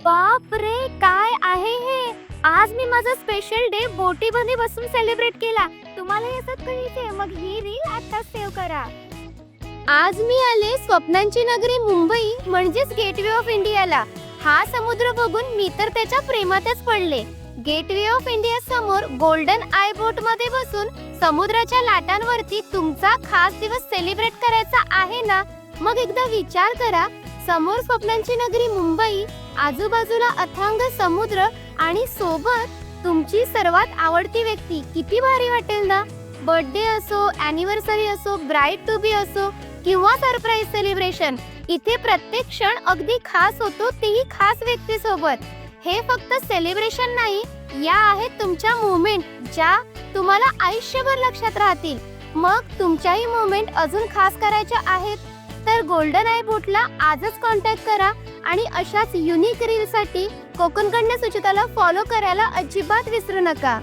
बाप रे, काय आहे हे? आज मी माझा स्पेशल डे बोटीमध्ये बसून सेलिब्रेट केला. तुम्हाला याच्यात कळते? मग ही रील आता सेव्ह करा. आज मी आले स्वप्नांची नगरी मुंबई म्हणजेच गेटवे ऑफ इंडियाला. हा समुद्र बघून मी तर त्याच्या प्रेमातच पडले. गेटवे ऑफ इंडिया समोर गोल्डन आय बोट मध्ये बसून समुद्राच्या लाटांवरती तुमचा खास दिवस सेलिब्रेट करायचा आहे ना, मग एकदा विचार करा. समोर स्वप्नांची नगरी मुंबई, आजूबाजूला अथांग समुद्र आणि सोबत तुमची सर्वात आवडती व्यक्ती. किती भारी वाटेल ना. बर्थडे असो, अॅनिव्हर्सरी असो, ब्राइड टू बी असो किंवा सरप्राईज सेलिब्रेशन, इथे प्रत्येक क्षण अगदी खास होतो, तेही खास व्यक्तीसोबत. हे फक्त सेलिब्रेशन नाही, या आहेत तुमच्या मोमेंट ज्या तुम्हाला आयुष्यभर लक्षात राहतील. मग तुमच्याही मोमेंट अजून खास करायच्या आहेत तर गोल्डन आय बोटला आजच कॉन्टॅक्ट करा आणि अशाच युनिक रीलसाठी कोकण कन्या सुचिताला फॉलो करायला अजिबात विसरू नका.